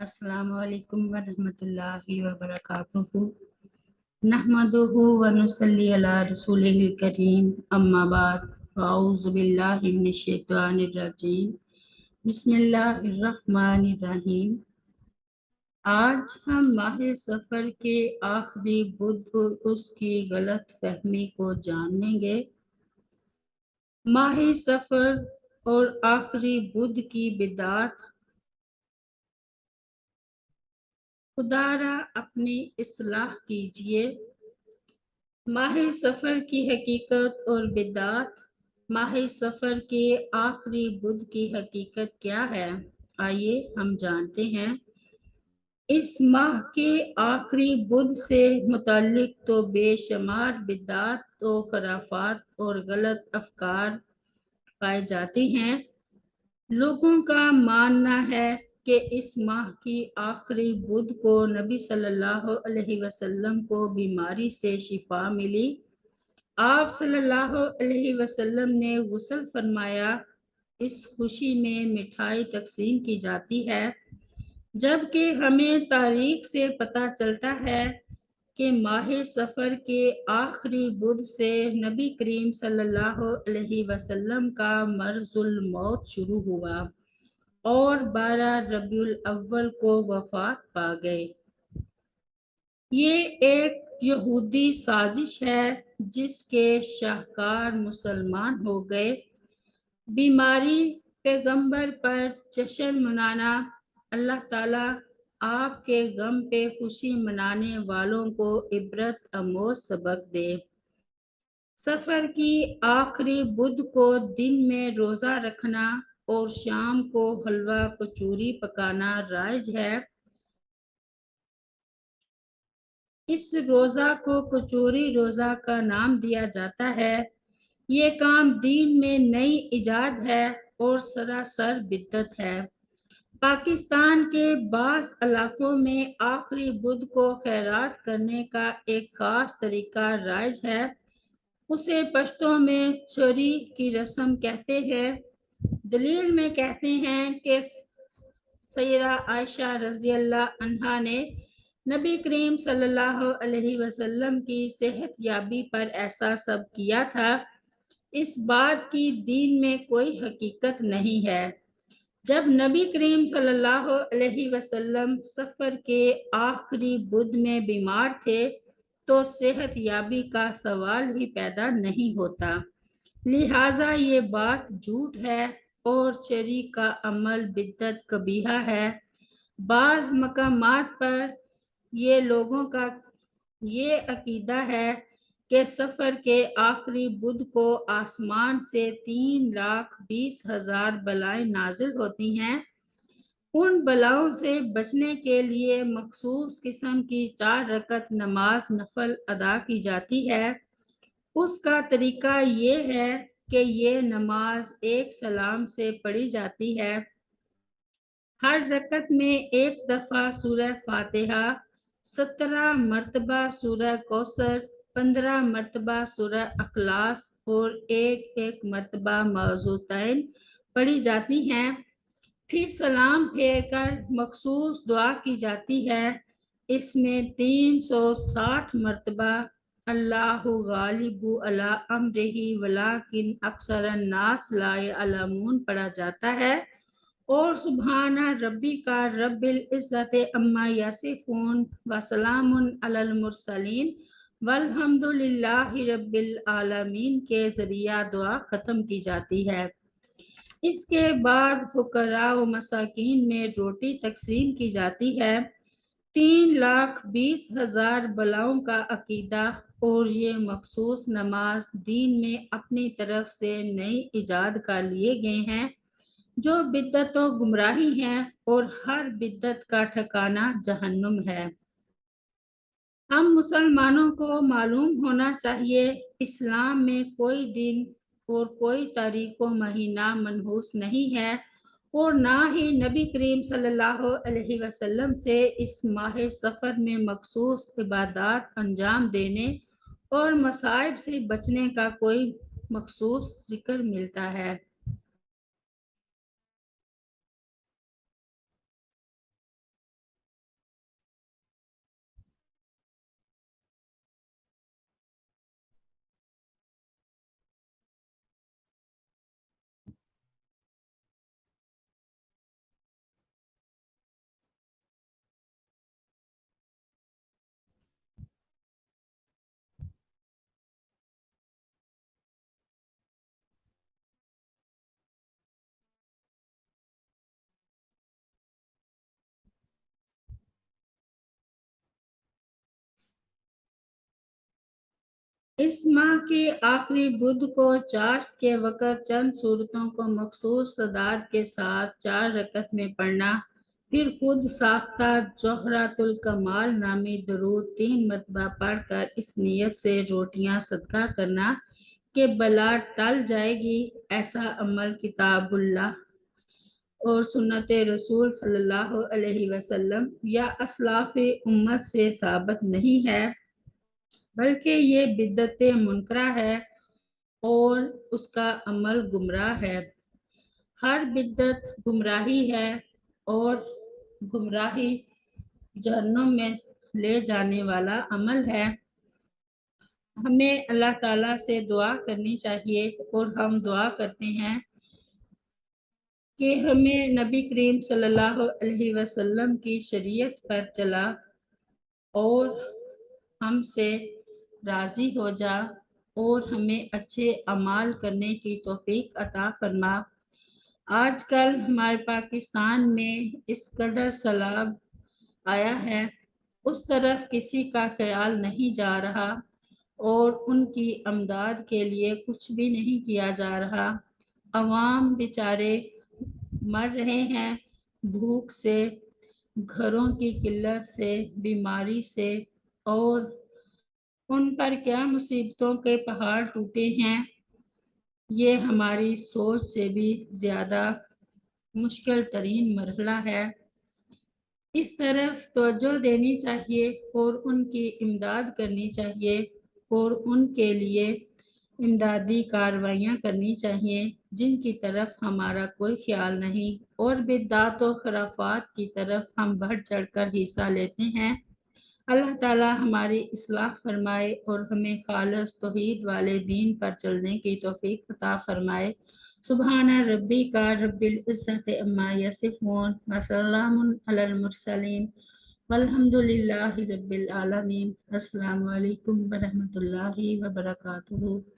अस्सलाम वालेकुम वरहमतुल्लाहि वबरकातुहू। नहमदुहु व नुसल्ली अला रसूलिहिल करीम, अम्मा बाद, अऊज़ु बिल्लाहि मिनश शैतानिर रजीम, बिस्मिल्लाहिर रहमानिर रहीम। आज हम माह सफ़र के आखिरी बुध और उसकी गलत फहमी को जानेंगे। माह सफ़र और आखिरी बुध की बिदात खुदारा अपनी इस्लाह कीजिए। माह सफ़र की हकीकत और बिदात। माह सफ़र के आखिरी बुध की हकीकत क्या है, आइए हम जानते हैं। इस माह के आखिरी बुध से मुताल्लिक तो बेशुमार बिदात और खराफात और गलत अफकार पाए जाते हैं। लोगों का मानना है कि इस माह की आखिरी बुध को नबी सल्लल्लाहु अलैहि वसल्लम को बीमारी से शिफा मिली। आप सल्लल्लाहु अलैहि वसल्लम ने गुस्ल फरमाया। इस खुशी में मिठाई तकसीम की जाती है, जबकि हमें तारीख से पता चलता है कि माह सफ़र के आखिरी बुध से नबी करीम सल्लल्लाहु अलैहि वसल्लम का मर्ज़ुल मौत शुरू हुआ और 12 रबीउल अव्वल को वफ़ात पा गए। ये एक यहूदी साजिश है जिसके शाहकार मुसलमान हो गए। बीमारी, पैगंबर पर जश्न मनाना, अल्लाह ताला आपके गम पे खुशी मनाने वालों को इबरत आमोज सबक दे। सफ़र की आखिरी बुध को दिन में रोज़ा रखना और शाम को हलवा कचूरी पकाना राइज है। इस रोज़ा को कचूरी रोज़ा का नाम दिया जाता है। ये काम दीन में नई इजाद है और सरासर बिदअत है। पाकिस्तान के बास इलाकों में आखिरी बुध को खैरात करने का एक ख़ास तरीका राइज है। उसे पश्तो में चोरी की रस्म कहते हैं। दलील में कहते हैं कि सैयदा आयशा रज़ी अल्लाह अन्हा ने नबी करीम सल्लल्लाहु अलैहि वसल्लम की सेहत याबी पर ऐसा सब किया था। इस बात की दीन में कोई हकीकत नहीं है। जब नबी करीम सल्लल्लाहु अलैहि वसल्लम सफ़र के आखिरी बुध में बीमार थे तो सेहत याबी का सवाल ही पैदा नहीं होता, लिहाजा ये बात झूठ है और चरी का अमल बिद्दत कबीहा है। बाज़ मकामात पर ये लोगों का ये अकीदा है कि सफ़र के आखिरी बुध को आसमान से 3,20,000 बलाएं नाजिल होती हैं। उन बलाओं से बचने के लिए मखसूस किस्म की 4 रकत नमाज नफल अदा की जाती है। उसका तरीका ये है कि ये नमाज एक सलाम से पढ़ी जाती है। हर रकत में एक दफ़ा सूरह फातिहा, 17 मरतबा सूरह कौसर, 15 मरतबा सूरह अखलास और एक एक मरतबा मौज़ूतैन पढ़ी जाती हैं। फिर सलाम फेरकर मखसूस दुआ की जाती है। इसमें 360 मरतबा अल्लाहु गालिबु अला अम्रिही वलाकिन अक्सरन नास ला यअलमून पढ़ा जाता है और सुब्हाना रब्बिका रब्बिल इज़्ज़ति अम्मा यसिफून व सलामुन अलल मुरसलीन वल्हम्दुलिल्लाहि रब्बिल आलमीन के ज़रिया दुआ ख़त्म की जाती है। इसके बाद फुकरा व मसाकीन में रोटी तकसीम की जाती है। 3,20,000 बलाओं का अकीदा और ये मखसूस नमाज दीन में अपनी तरफ से नई इजाद कर लिए गए हैं जो बिद्दत व गुमराही हैं और हर बिद्दत का ठिकाना जहन्नुम है। हम मुसलमानों को मालूम होना चाहिए, इस्लाम में कोई दिन और कोई तारीख व महीना मनहूस नहीं है और ना ही नबी करीम सल्लल्लाहु अलैहि वसल्लम से इस माह सफ़र में मखसूस इबादत अंजाम देने और मसाइब से बचने का कोई मखसूस जिक्र मिलता है। اس ماہ کے آخری بدھ کو چاشت کے وقت چند صورتوں کو مخصوص تعداد کے ساتھ 4 رکعت میں پڑھنا، پھر خود ساختہ جوہرۃ الکمال نامی درود 3 مرتبہ پڑھ کر اس نیت سے روٹیاں صدقہ کرنا کہ بلا ٹل جائے گی۔ ایسا عمل کتاب اللہ اور سنت رسول صلی اللہ علیہ وسلم یا اسلاف امت سے ثابت نہیں ہے، بلکہ یہ بدعت منکرہ ہے اور اس کا عمل گمراہ ہے۔ ہر بدعت گمراہی ہے اور گمراہی جہنم میں لے جانے والا عمل ہے۔ ہمیں اللہ تعالیٰ سے دعا کرنی چاہیے اور ہم دعا کرتے ہیں کہ ہمیں نبی کریم صلی اللہ علیہ وسلم کی شریعت پر چلا اور ہم سے راضی ہو جا اور ہمیں اچھے اعمال کرنے کی توفیق عطا فرما۔ آج کل ہمارے پاکستان میں اس قدر سیلاب آیا ہے، اس طرف کسی کا خیال نہیں جا رہا اور ان کی امداد کے لیے کچھ بھی نہیں کیا جا رہا۔ عوام بیچارے مر رہے ہیں بھوک سے، گھروں کی قلت سے، بیماری سے، اور ان پر کیا مصیبتوں کے پہاڑ ٹوٹے ہیں۔ یہ ہماری سوچ سے بھی زیادہ مشکل ترین مرحلہ ہے۔ اس طرف توجہ دینی چاہیے اور ان کی امداد کرنی چاہیے اور ان کے لیے امدادی کارروائیاں کرنی چاہیے جن کی طرف ہمارا کوئی خیال نہیں، اور بدعات و خرافات کی طرف ہم بڑھ چڑھ کر حصہ لیتے ہیں۔ اللہ تعالی ہماری اصلاح فرمائے اور ہمیں خالص توحید والے دین پر چلنے کی توفیق عطا فرمائے۔ سبحان ربک رب العزت عما یصفون وسلام علی المرسلین والحمد للہ رب العالمین۔ السلام علیکم ورحمۃ اللہ وبرکاتہ۔